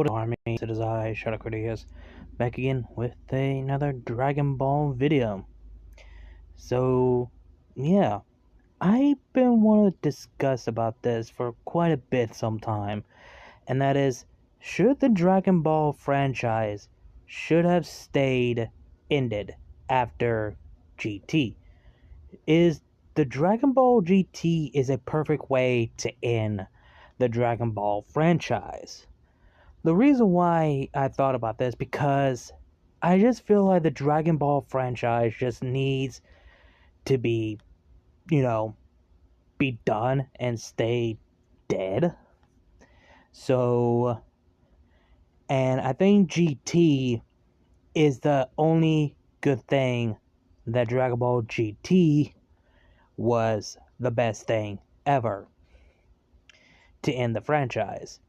What army? It is I, Shadow Critias, back again with another Dragon Ball video. So, yeah, I've been wanting to discuss about this for quite a bit sometime, and that is, should the Dragon Ball franchise should have stayed ended after GT? Is the Dragon Ball GT is a perfect way to end the Dragon Ball franchise? The reason why I thought about this because I just feel like the Dragon Ball franchise just needs to be, be done and stay dead. So, and I think GT is the only good thing that Dragon Ball GT was the best thing ever to end the franchise.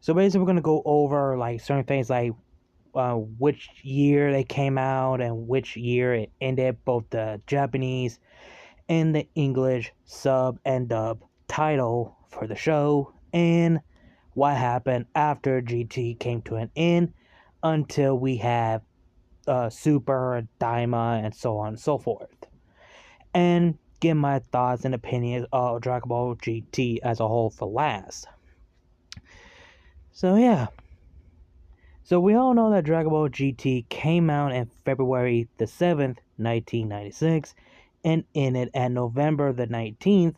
So basically, we're gonna go over like certain things like which year they came out and which year it ended, both the Japanese and the English sub and dub title for the show, and what happened after GT came to an end until we have Super, Daima, and so on and so forth. And give my thoughts and opinions of Dragon Ball GT as a whole for last. So yeah. So we all know that Dragon Ball GT came out on February the 7th, 1996, and ended at November the 19th,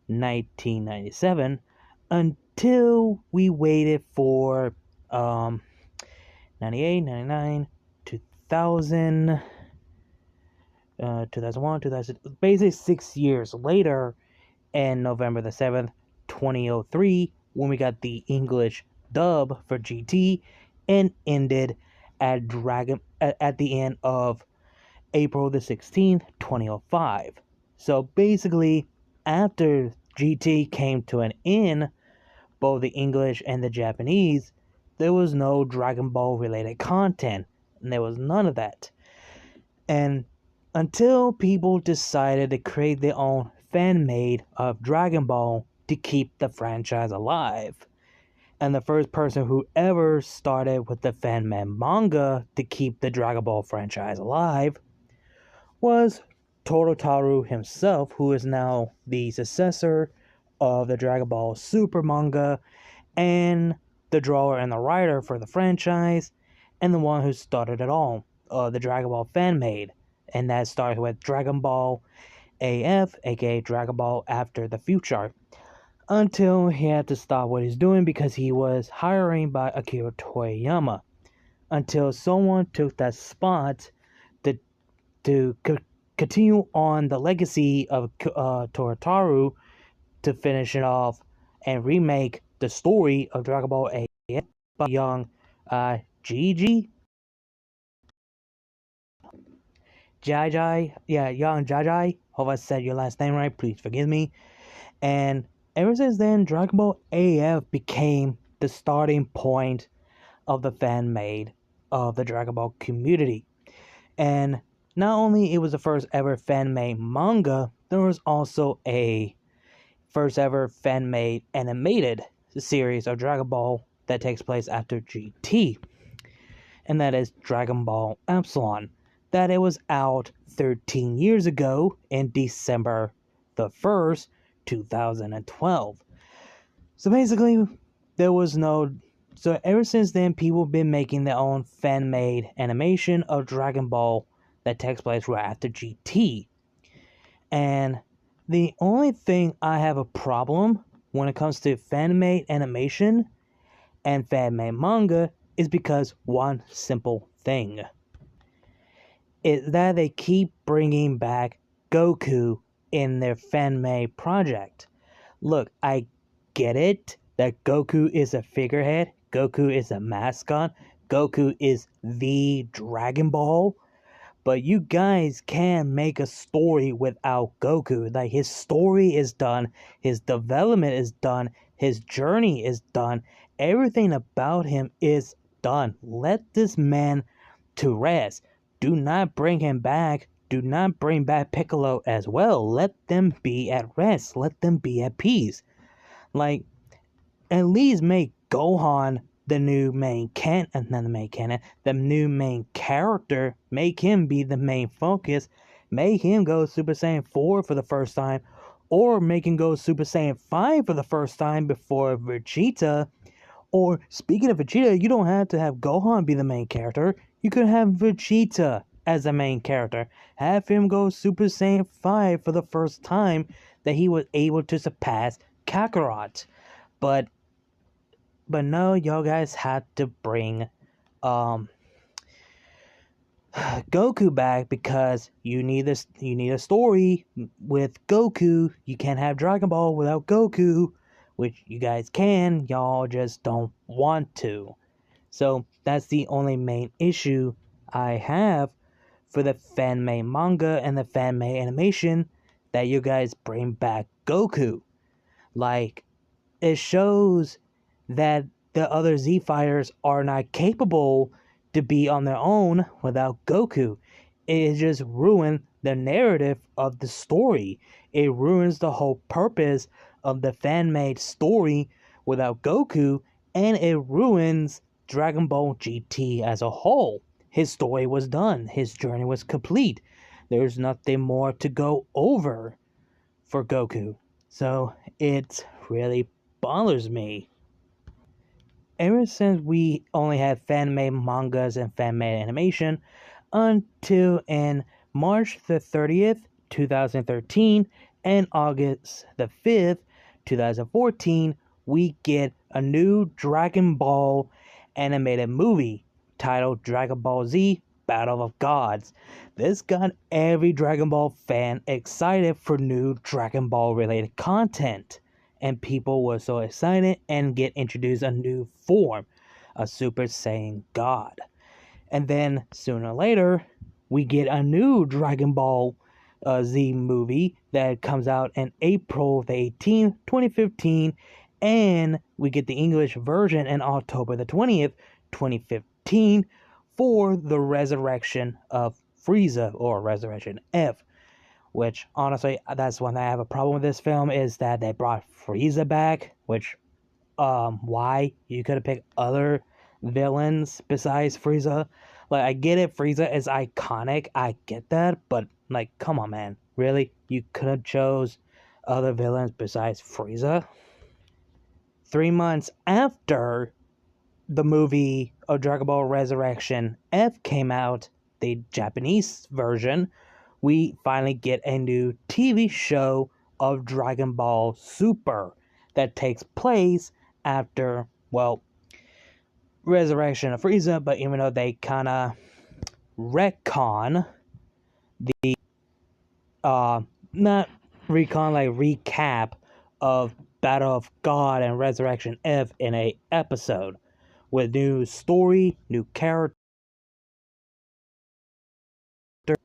1997, until we waited for 98, 99, 2000, 2001, 2000, basically 6 years later, and November the 7th, 2003, when we got the English dub for GT, and ended at the end of April the 16th, 2005. So basically, after GT came to an end, both the English and the Japanese, there was no Dragon Ball related content, and there was none of that. And until people decided to create their own fan-made of Dragon Ball to keep the franchise alive. And the first person who ever started with the fan-made manga to keep the Dragon Ball franchise alive was Torotaru himself, who is now the successor of the Dragon Ball Super manga and the drawer and the writer for the franchise, and the one who started it all, the Dragon Ball fan-made. And that started with Dragon Ball AF, aka Dragon Ball After the Future, until he had to stop what he's doing because he was hiring by Akira Toriyama, until someone took that spot to continue on the legacy of Torotaru to finish it off and remake the story of Dragon Ball AF by young Gigi Jai, young Jai. Hope I said your last name right. Please forgive me. And ever since then, Dragon Ball AF became the starting point of the fan-made of the Dragon Ball community. And not only it was the first ever fan-made manga, there was also a first ever fan-made animated series of Dragon Ball that takes place after GT. And that is Dragon Ball Epsilon. That it was out 13 years ago in December the 1st, 2012. So basically, there was no... So ever since then, people have been making their own fan-made animation of Dragon Ball that takes place right after GT. And the only thing I have a problem when it comes to fan-made animation and fan-made manga is because one simple thing. Is that they keep bringing back Goku in their fan-made project. Look, I get it that Goku is a figurehead, Goku is a mascot, Goku is the Dragon Ball, but you guys can make a story without Goku. Like, his story is done, his development is done, his journey is done, everything about him is done. Let this man to rest. Do not bring him back. Do not bring back Piccolo as well. Let them be at rest. Let them be at peace. Like, at least make Gohan the new the new main character, make him be the main focus, make him go Super Saiyan 4 for the first time, or make him go Super Saiyan 5 for the first time before Vegeta. Or, speaking of Vegeta, you don't have to have Gohan be the main character. You could have Vegeta as the main character. Have him go Super Saiyan 5 for the first time that he was able to surpass Kakarot. But no, y'all guys had to bring um Goku back because you need a story with Goku. You can't have Dragon Ball without Goku, which you guys can, y'all just don't want to. So that's the only main issue I have for the fan-made manga and the fan-made animation, that you guys bring back Goku. Like, it shows that the other Z fighters are not capable to be on their own without Goku. It just ruins the narrative of the story. It ruins the whole purpose of the fan-made story without Goku, and it ruins Dragon Ball GT as a whole. His story was done. His journey was complete. There's nothing more to go over for Goku. So it really bothers me. Ever since we only had fan-made mangas and fan-made animation, until in March the 30th, 2013, and August the 5th, 2014, we get a new Dragon Ball animated movie titled Dragon Ball Z Battle of Gods. This got every Dragon Ball fan excited for new Dragon Ball related content. And people were so excited and get introduced a new form, a Super Saiyan God. And then sooner or later, we get a new Dragon Ball Z movie that comes out in April the 18th, 2015, and we get the English version in October the 20th, 2015, for the Resurrection of Frieza, or Resurrection F. Which, honestly, that's one thing I have a problem with this film, is that they brought Frieza back, which, why? You could have picked other villains besides Frieza. Like, I get it, Frieza is iconic, I get that, but, like, come on, man. Really? You could have chose other villains besides Frieza? 3 months after the movie of Dragon Ball Resurrection F came out, the Japanese version, we finally get a new TV show of Dragon Ball Super that takes place after, well, Resurrection of Frieza, but even though they kind of retcon the, not recon, like recap of Battle of God and Resurrection F in a episode with new story, new character,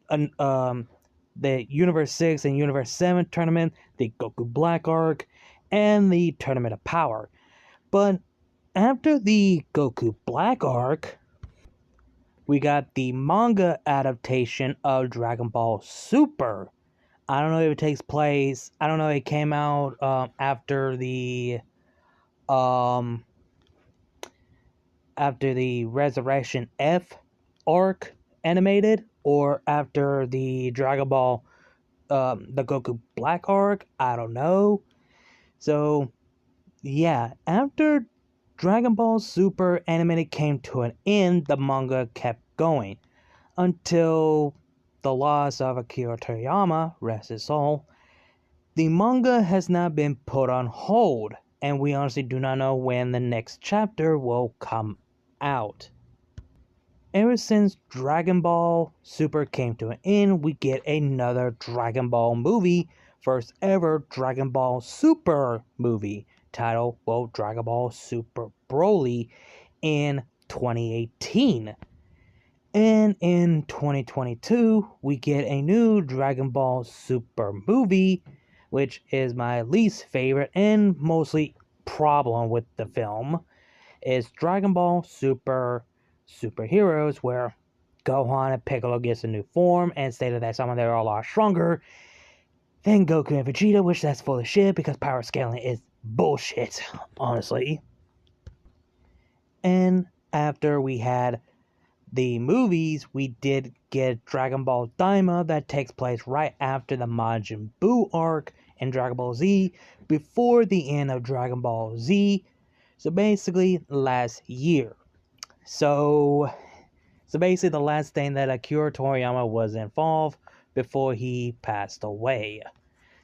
the Universe 6 and Universe 7 tournament, the Goku Black arc, and the Tournament of Power. But after the Goku Black arc, we got the manga adaptation of Dragon Ball Super. I don't know if it takes place, I don't know if it came out after the Resurrection F arc animated, or after the Dragon Ball the Goku Black arc, I don't know. So yeah, after Dragon Ball Super animated came to an end, the manga kept going until the loss of Akira Toriyama, rest his soul. The manga has now been put on hold, and we honestly do not know when the next chapter will come out. Ever since Dragon Ball Super came to an end, we get another Dragon Ball movie, first ever Dragon Ball Super movie, titled, well, Dragon Ball Super Broly, in 2018. And in 2022, we get a new Dragon Ball Super movie, which is my least favorite and mostly problem with the film, is Dragon Ball Super Superheroes, where Gohan and Piccolo gets a new form and stated that somehow they're a lot stronger than Goku and Vegeta, which that's full of shit because power scaling is bullshit, honestly. And after we had the movies, we did get Dragon Ball Daima that takes place right after the Majin Buu arc in Dragon Ball Z, before the end of Dragon Ball Z. So basically, last year. So, so basically, the last thing that Akira Toriyama was involved before he passed away.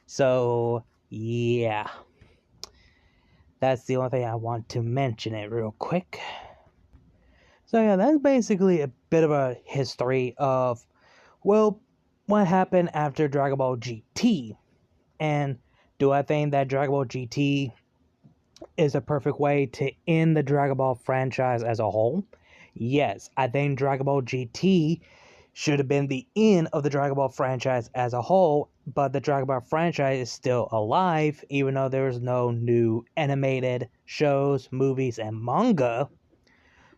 So, yeah, that's the only thing I want to mention it real quick. So yeah, that's basically a bit of a history of, well, what happened after Dragon Ball GT. And do I think that Dragon Ball GT is a perfect way to end the Dragon Ball franchise as a whole? Yes, I think Dragon Ball GT should have been the end of the Dragon Ball franchise as a whole, but the Dragon Ball franchise is still alive, even though there's no new animated shows, movies, and manga.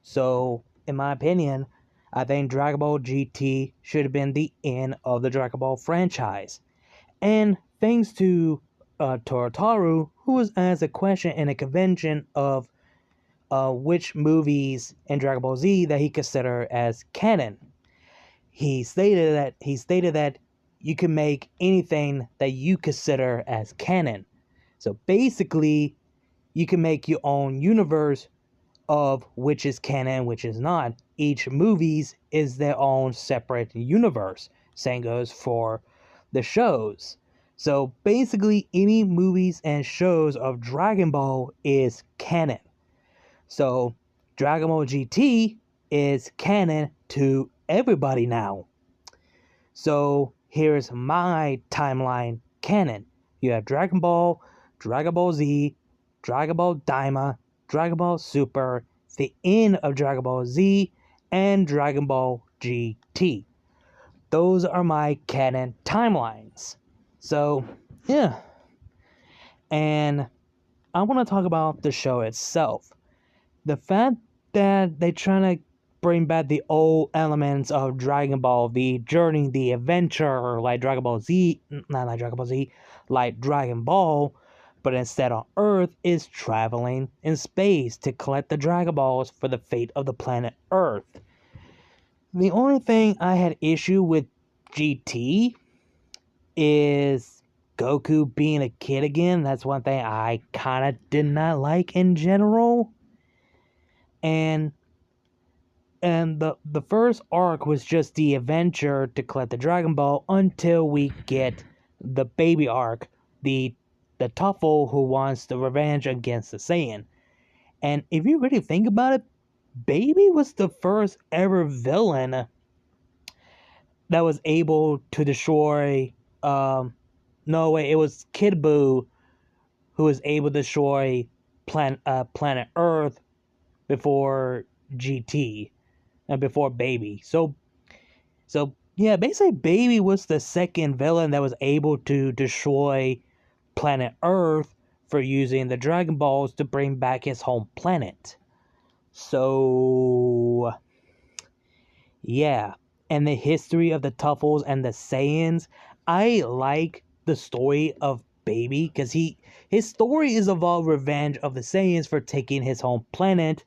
So, in my opinion, I think Dragon Ball GT should have been the end of the Dragon Ball franchise. And thanks to Torotaru, who was asked a question in a convention of which movies in Dragon Ball Z that he considered as canon. He stated that you can make anything that you consider as canon. So basically, you can make your own universe of which is canon, which is not. Each movies is their own separate universe. Same goes for the shows. So basically, any movies and shows of Dragon Ball is canon. So Dragon Ball GT is canon to everybody now. So here's my timeline canon. You have Dragon Ball, Dragon Ball Z, Dragon Ball Daima, Dragon Ball Super, the end of Dragon Ball Z, and Dragon Ball GT. Those are my canon timelines. So, yeah. And I want to talk about the show itself. The fact that they're trying to bring back the old elements of Dragon Ball, the journey, the adventure, like Dragon Ball Z, not like Dragon Ball Z, like Dragon Ball, but instead on Earth is traveling in space to collect the Dragon Balls for the fate of the planet Earth. The only thing I had issue with GT is Goku being a kid again. That's one thing I kind of did not like in general. And the first arc was just the adventure to collect the Dragon Ball until we get the baby arc, the Tuffle who wants the revenge against the Saiyan. And if you really think about it, Baby was the first ever villain that was able to destroy. No way, it was Kid Buu who was able to destroy planet Earth before GT and before Baby. So yeah, basically Baby was the second villain that was able to destroy planet Earth for using the Dragon Balls to bring back his home planet. So yeah, and the history of the Tuffles and the Saiyans, I like the story of Baby because his story is about revenge of the Saiyans for taking his home planet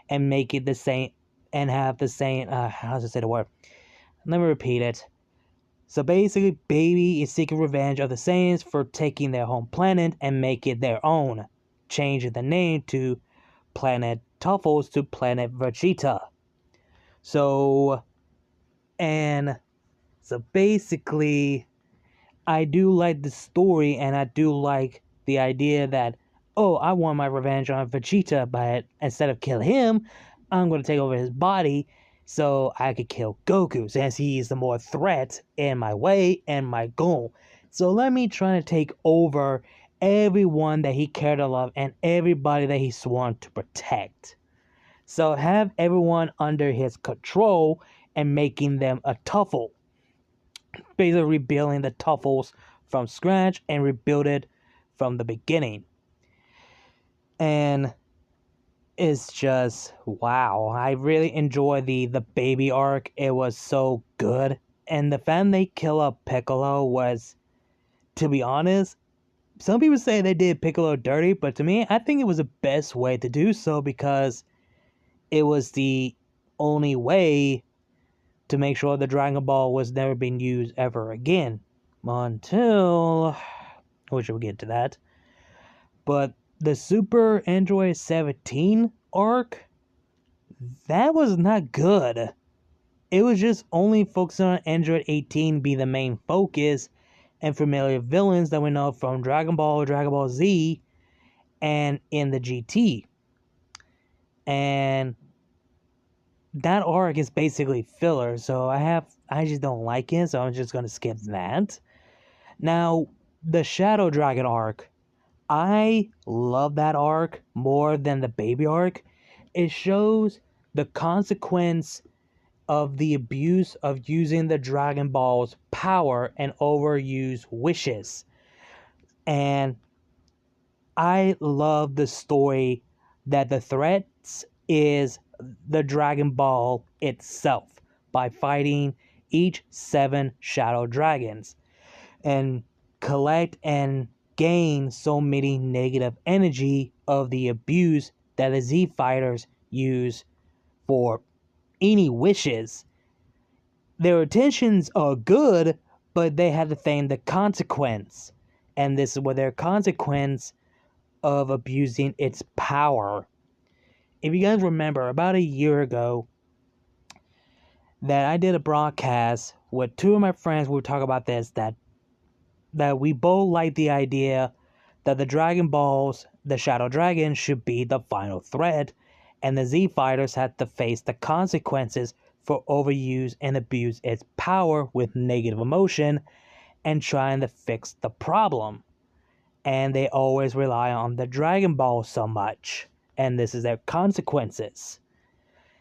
and make it the same and have the same how does I say the word? Let me repeat it. So basically, Baby is seeking revenge of the Saiyans for taking their home planet and make it their own, changing the name to Planet Tuffles to Planet Vegeta. So basically, I do like the story, and I do like the idea that, oh, I want my revenge on Vegeta, but instead of kill him, I'm going to take over his body so I could kill Goku, since he's the more threat in my way and my goal. So let me try to take over everyone that he cared to love and everybody that he sworn to protect. So have everyone under his control and making them a Tuffle. Basically rebuilding the Tuffles from scratch and rebuild it from the beginning. And it's just wow. I really enjoy the Baby arc. It was so good. And the fact they kill up Piccolo was, to be honest, some people say they did Piccolo dirty, but to me, I think it was the best way to do so because it was the only way to make sure the Dragon Ball was never being used ever again. Until, which we'll get to that. But the Super Android 17 arc, that was not good. It was just only focusing on Android 18 be the main focus, and familiar villains that we know from Dragon Ball, Dragon Ball Z, and in the GT. And that arc is basically filler, so I just don't like it, so I'm just gonna skip that. Now, the Shadow Dragon arc, I love that arc more than the baby arc. It shows the consequence of the abuse of using the Dragon Ball's power and overuse wishes. And I love the story that the threats is the Dragon Ball itself by fighting each 7 shadow dragons and collect and gain so many negative energy of the abuse that the Z fighters use for any wishes. Their intentions are good, but they have to face the consequence. And this is what their consequence of abusing its power. If you guys remember, about a year ago, that I did a broadcast with 2 of my friends. We were talking about this, that we both like the idea that the Dragon Balls, the Shadow Dragon, should be the final threat, and the Z fighters had to face the consequences for overuse and abuse its power with negative emotion and trying to fix the problem. And they always rely on the Dragon Ball so much, and this is their consequences.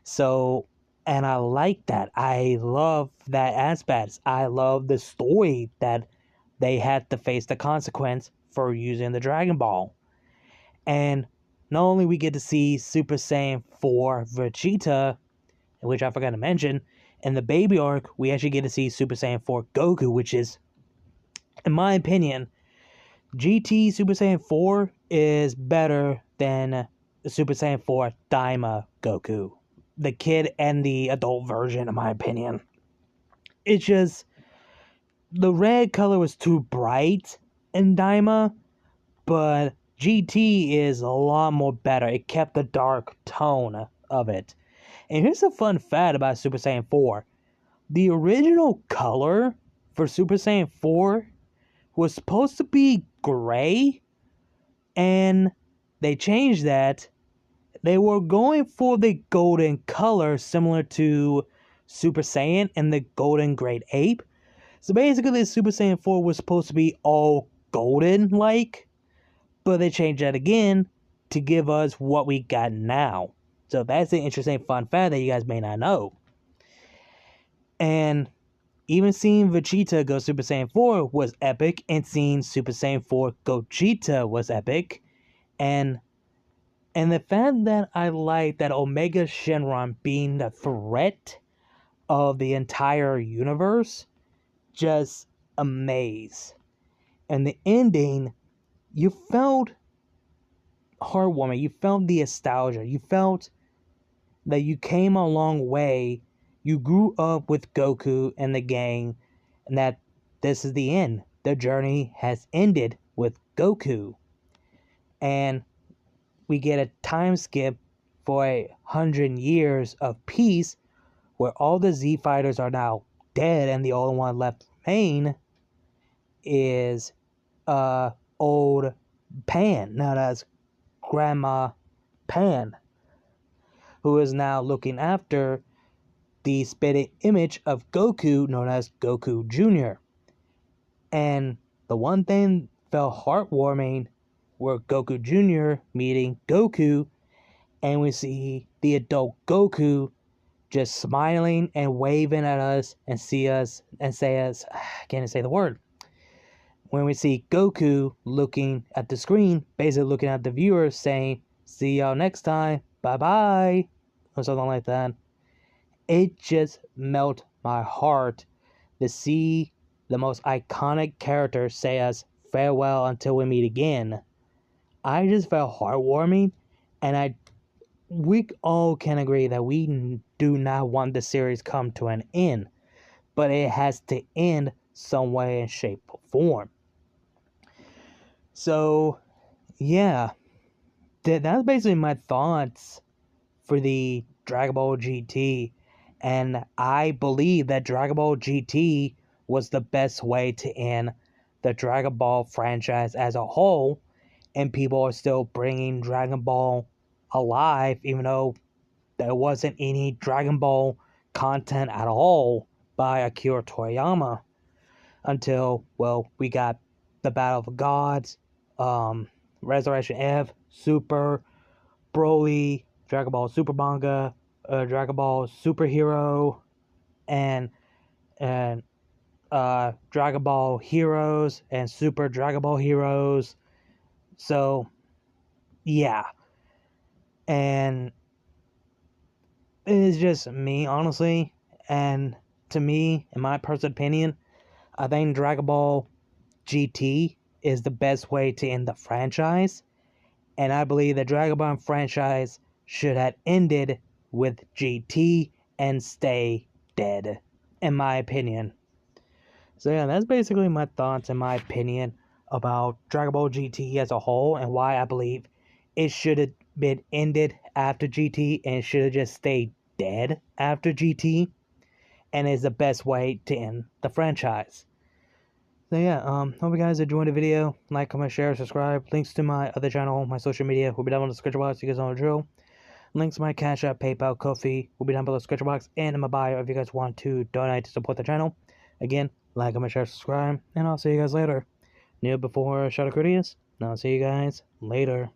So, and I like that. I love that aspect. I love the story that they had to face the consequence for using the Dragon Ball. And not only we get to see Super Saiyan 4 Vegeta, which I forgot to mention, in the baby arc, we actually get to see Super Saiyan 4 Goku, which is, in my opinion, GT Super Saiyan 4 is better than Super Saiyan 4 Daima Goku. The kid and the adult version, in my opinion. It's just, the red color was too bright in Daima, but GT is a lot more better. It kept the dark tone of it. And here's a fun fact about Super Saiyan 4. The original color for Super Saiyan 4 was supposed to be gray, and they changed that. They were going for the golden color similar to Super Saiyan and the golden great ape. So basically, Super Saiyan 4 was supposed to be all golden-like, but they changed that again to give us what we got now. So that's an interesting fun fact that you guys may not know. And even seeing Vegeta go Super Saiyan 4 was epic, and seeing Super Saiyan 4 Gogeta was epic. And the fact that I like that Omega Shenron being the threat of the entire universe, just amaze. And the ending, you felt heartwarming. You felt the nostalgia. You felt that you came a long way. You grew up with Goku and the gang, and that this is the end. The journey has ended with Goku. And we get a time skip for 100 years of peace, where all the Z fighters are now dead, and the only one left remain is old Pan, known as Grandma Pan, who is now looking after the spitting image of Goku, known as Goku Jr. And the one thing felt heartwarming were Goku Jr. meeting Goku, and we see the adult Goku just smiling and waving at us and see us and say us, I can't say the word. When we see Goku looking at the screen, basically looking at the viewers saying, see y'all next time, bye bye, or something like that. It just melted my heart to see the most iconic character say us farewell until we meet again. I just felt heartwarming, and we all can agree that we do not want the series come to an end, but it has to end some way, shape, or form. So, yeah, that's basically my thoughts for the Dragon Ball GT, and I believe that Dragon Ball GT was the best way to end the Dragon Ball franchise as a whole, and people are still bringing Dragon Ball alive, even though there wasn't any Dragon Ball content at all by Akira Toriyama until, well, we got the Battle of the Gods, Resurrection F, Super, Broly, Dragon Ball Super Manga, Dragon Ball Superhero, and and Dragon Ball Heroes and Super Dragon Ball Heroes. So yeah, and it is just me, honestly, and to me, in my personal opinion, I think Dragon Ball GT is the best way to end the franchise, and I believe the Dragon Ball franchise should have ended with GT and stay dead, in my opinion. So yeah, that's basically my thoughts and my opinion about Dragon Ball GT as a whole, and why I believe it should have been ended after GT and should have just stayed dead after GT, and is the best way to end the franchise. So yeah, hope you guys enjoyed the video. Like, comment, share, subscribe. Links to my other channel, my social media will be down in the description box. You guys know the drill. Links to my Cash App, PayPal, Ko-fi will be down below the description box and in my bio if you guys want to donate to support the channel. Again, like, comment, share, subscribe, and I'll see you guys later. Kneel before Shadow Critias, and I'll see you guys later.